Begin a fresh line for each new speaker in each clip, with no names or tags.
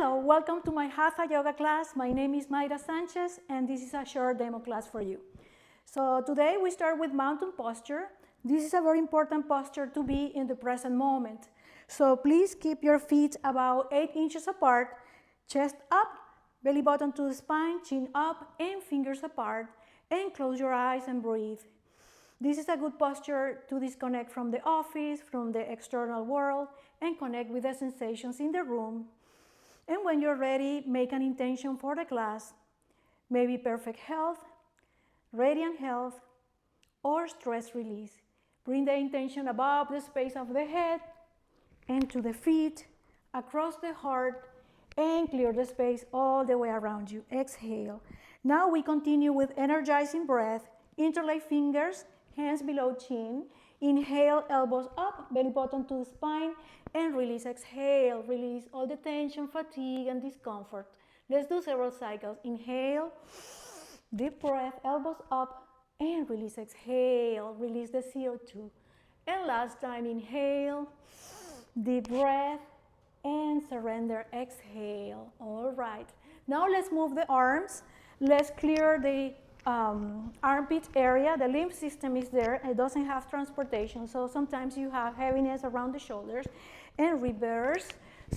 Hello, welcome to my Hatha Yoga class. My name is Mayra Sanchez and this is a short demo class for you. So today we start with mountain posture. This is a very important posture to be in the present moment. So please keep your feet about 8 inches apart, chest up, belly button to the spine, chin up and fingers apart, and close your eyes and breathe. This is a good posture to disconnect from the office, from the external world, and connect with the sensations in the room. And when you're ready, make an intention for the class, maybe perfect health, radiant health, or stress release. Bring the intention above the space of the head and to the feet, across the heart, and clear the space all the way around you. Exhale. Now we continue with energizing breath. Interlace fingers, hands below chin. Inhale, elbows up, belly button to the spine, and release. Exhale, release all the tension, fatigue, and discomfort. Let's do several cycles. Inhale, deep breath, elbows up, and release. Exhale, release the CO2. And last time, inhale, deep breath, and surrender. Exhale. All right. Now let's move the arms. Let's clear the armpit area. The lymph system is there. It doesn't have transportation, so sometimes you have heaviness around the shoulders. And reverse.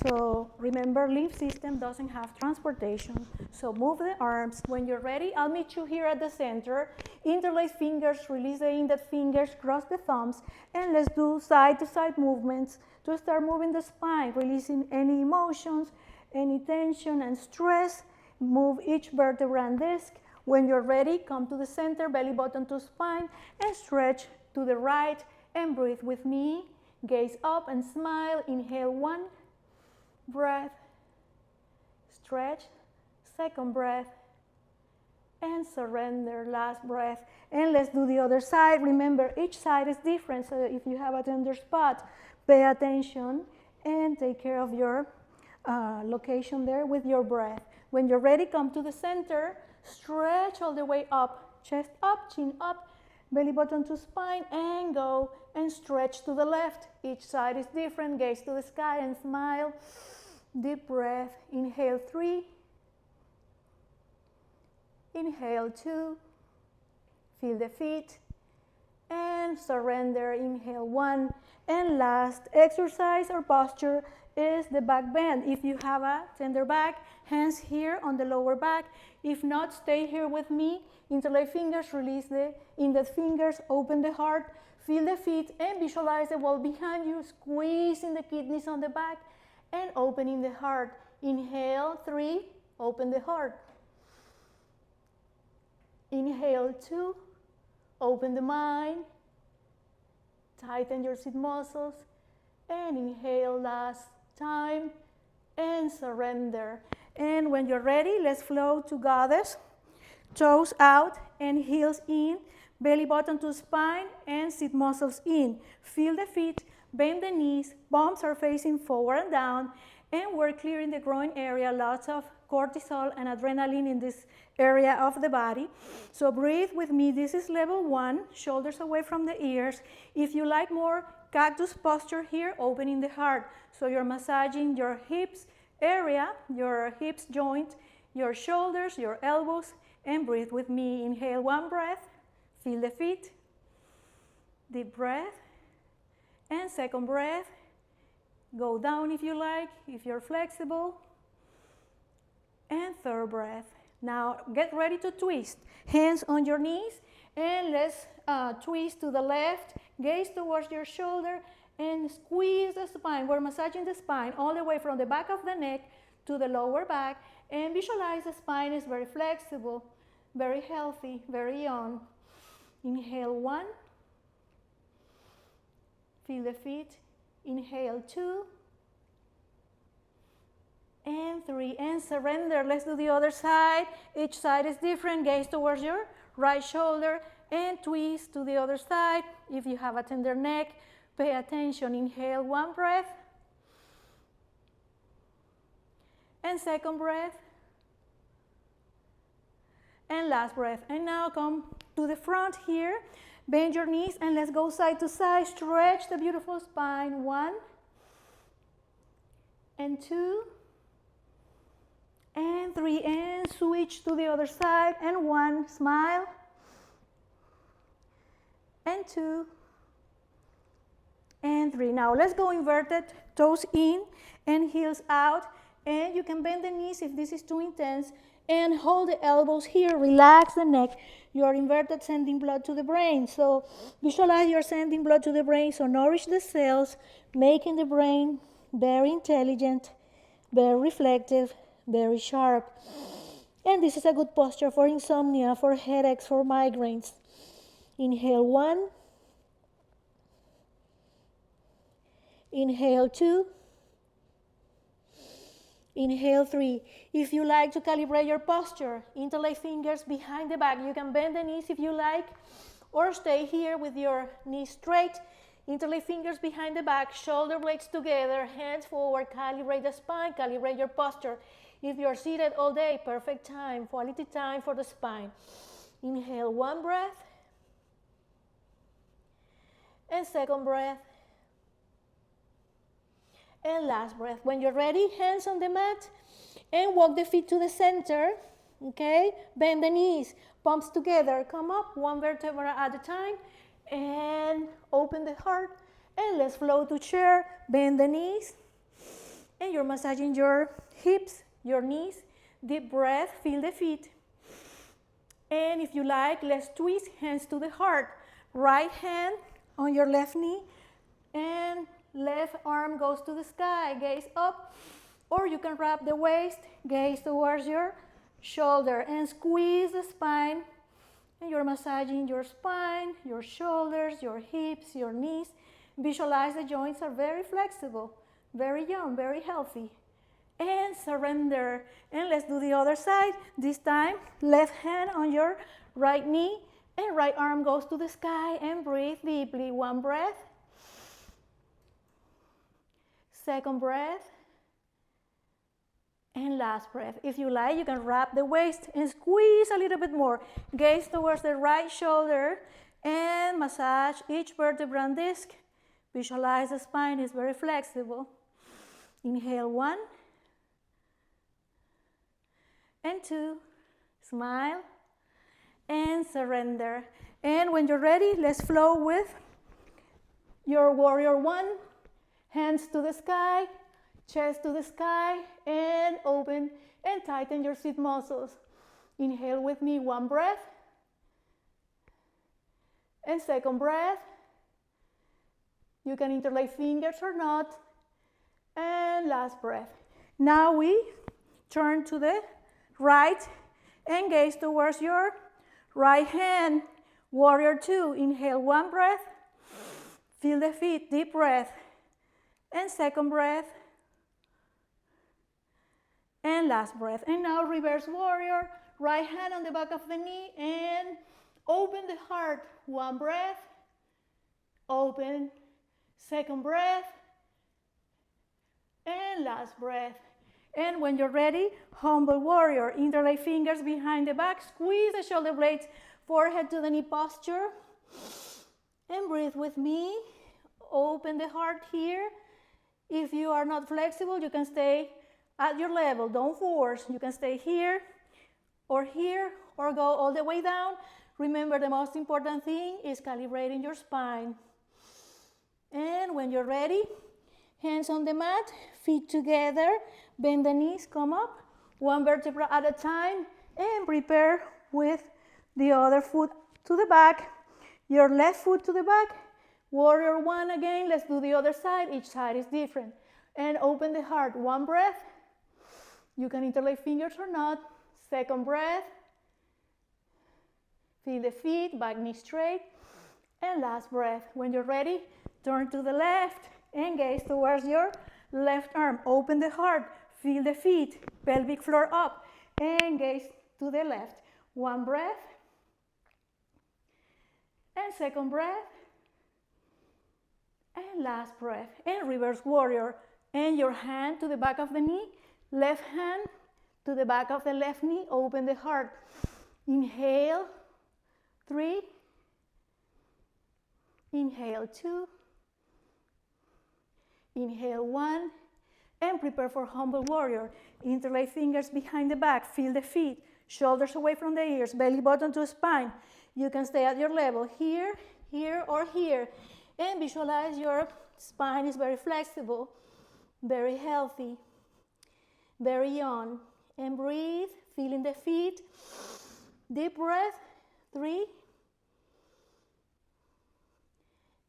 So remember, lymph system doesn't have transportation. So move the arms. When you're ready, I'll meet you here at the center. Interlace fingers, release the index fingers, cross the thumbs, and let's do side-to-side movements to start moving the spine, releasing any emotions, any tension and stress. Move each vertebra and disc. When you're ready, come to the center, belly button to spine, and stretch to the right and breathe with me. Gaze up and smile. Inhale, one breath. Stretch. Second breath. And surrender. Last breath. And let's do the other side. Remember, each side is different, so if you have a tender spot, pay attention and take care of your location there with your breath. When you're ready, come to the center. Stretch all the way up, chest up, chin up, belly button to spine, and go and stretch to the left. Each side is different. Gaze to the sky and smile. Deep breath. Inhale, 3. Inhale, 2. Feel the feet. And surrender. Inhale, 1. And last exercise or posture is the back bend. If you have a tender back, hands here on the lower back. If not, stay here with me. Interlace fingers, release the index fingers, open the heart, feel the feet, and visualize the wall behind you, squeezing the kidneys on the back, and opening the heart. Inhale, 3, open the heart. Inhale, 2, open the mind, tighten your seat muscles, and inhale last time, and surrender. And when you're ready, let's flow to goddess. Toes out and heels in, belly button to spine, and seat muscles in. Feel the feet, bend the knees, bumps are facing forward and down, and we're clearing the groin area. Lots of cortisol and adrenaline in this area of the body. So breathe with me. This is level 1, shoulders away from the ears. If you like more cactus posture here, opening the heart. So you're massaging your hips area, your hips joint, your shoulders, your elbows, and breathe with me. Inhale, 1 breath, feel the feet, deep breath, and second breath, go down if you like, if you're flexible, and third breath. Now get ready to twist. Hands on your knees, and let's twist to the left, gaze towards your shoulder, and squeeze the spine. We're massaging the spine all the way from the back of the neck to the lower back, and visualize the spine is very flexible, very healthy, very young. Inhale, 1. Feel the feet. Inhale, 2. And 3. And surrender. Let's do the other side. Each side is different. Gaze towards your right shoulder and twist to the other side. If you have a tender neck, pay attention. Inhale, 1 breath. And second breath. And last breath. And now come to the front here. Bend your knees and let's go side to side. Stretch the beautiful spine. 1 and 2 and 3, and switch to the other side, and 1, smile, and 2, and 3. Now let's go inverted, toes in and heels out, and you can bend the knees if this is too intense, and hold the elbows here, relax the neck. You are inverted, sending blood to the brain. So visualize you're sending blood to the brain, so nourish the cells, making the brain very intelligent, very reflective, very sharp. And this is a good posture for insomnia, for headaches, for migraines. Inhale 1, inhale 2, inhale 3. If you like to calibrate your posture, interlace fingers behind the back. You can bend the knees if you like, or stay here with your knees straight. Interlace fingers behind the back, shoulder blades together, hands forward, calibrate the spine, calibrate your posture. If you're seated all day, perfect time, quality time for the spine. Inhale 1 breath, and second breath, and last breath. When you're ready, hands on the mat, and walk the feet to the center, okay? Bend the knees, palms together, come up, one vertebra at a time, and open the heart, and let's flow to chair, bend the knees, and you're massaging your hips, your knees, deep breath, feel the feet. And if you like, let's twist, hands to the heart, right hand on your left knee, and left arm goes to the sky, gaze up, or you can wrap the waist, gaze towards your shoulder, and squeeze the spine, and you're massaging your spine, your shoulders, your hips, your knees. Visualize the joints are very flexible, very young, very healthy. And surrender, and let's do the other side. This time, left hand on your right knee, and right arm goes to the sky, and breathe deeply. 1 breath, second breath, and last breath. If you like, you can wrap the waist and squeeze a little bit more. Gaze towards the right shoulder and massage each vertebra and disc. Visualize the spine is very flexible. Inhale 1 and 2, smile and surrender. And when you're ready, let's flow with your warrior 1. Hands to the sky, chest to the sky, and open and tighten your seat muscles. Inhale with me, 1 breath, and second breath. You can interlace fingers or not, and last breath. Now we turn to the right and gaze towards your right hand, warrior 2. Inhale 1 breath, feel the feet, deep breath. And second breath, and last breath. And now reverse warrior, right hand on the back of the knee, and open the heart. 1 breath, open, second breath, and last breath. And when you're ready, humble warrior, interlace fingers behind the back, squeeze the shoulder blades, forehead to the knee posture, and breathe with me. Open the heart here. If you are not flexible, you can stay at your level. Don't force. You can stay here, or go all the way down. Remember, the most important thing is calibrating your spine. And when you're ready, hands on the mat, feet together, bend the knees, come up, 1 vertebra at a time, and prepare with the other foot to the back, your left foot to the back. Warrior 1 again, let's do the other side. Each side is different. And open the heart. 1 breath. You can interlace fingers or not. Second breath. Feel the feet, back knee straight. And last breath. When you're ready, turn to the left and gaze towards your left arm. Open the heart. Feel the feet, pelvic floor up. And gaze to the left. 1 breath. And second breath. And last breath. And reverse warrior. And your hand to the back of the knee. Left hand to the back of the left knee. Open the heart. Inhale, 3. Inhale, 2. Inhale, 1. And prepare for humble warrior. Interlace fingers behind the back, feel the feet, shoulders away from the ears, belly button to spine. You can stay at your level here, here, or here. And visualize your spine is very flexible, very healthy, very young. And breathe, feeling the feet. Deep breath, 3,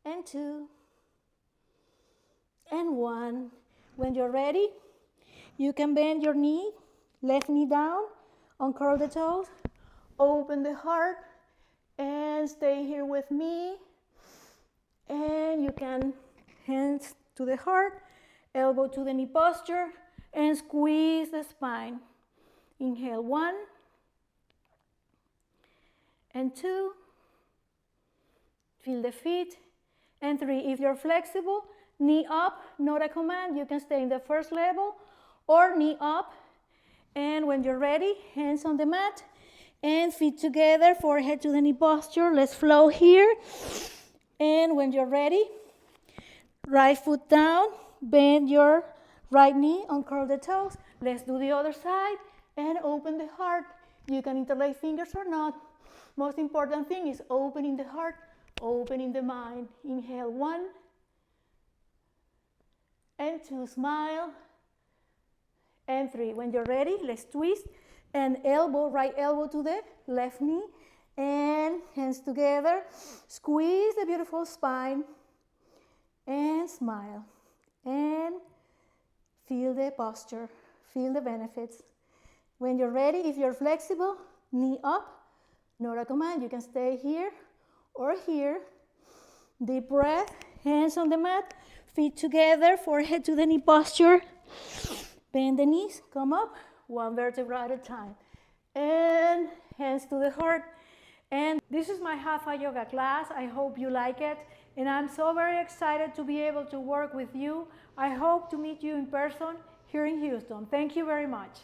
and 2, and 1. When you're ready, you can bend your knee, left knee down, uncurl the toes, open the heart, and stay here with me. And you can hands to the heart, elbow to the knee posture, and squeeze the spine. Inhale, 1, and 2, feel the feet, and 3. If you're flexible, knee up, not a command. You can stay in the first level or knee up. And when you're ready, hands on the mat and feet together, forehead to the knee posture. Let's flow here. And when you're ready, right foot down, bend your right knee, uncurl the toes. Let's do the other side and open the heart. You can interlace fingers or not. Most important thing is opening the heart, opening the mind. Inhale, 1, and 2, smile, and 3. When you're ready, let's twist and elbow, right elbow to the left knee, and hands together. Squeeze the beautiful spine, and smile, and feel the posture, feel the benefits. When you're ready, if you're flexible, knee up, not a command. You can stay here or here. Deep breath, hands on the mat, feet together, forehead to the knee posture. Bend the knees, come up, one vertebra at a time. And hands to the heart. And this is my Hatha Yoga class. I hope you like it. And I'm so very excited to be able to work with you. I hope to meet you in person here in Houston. Thank you very much.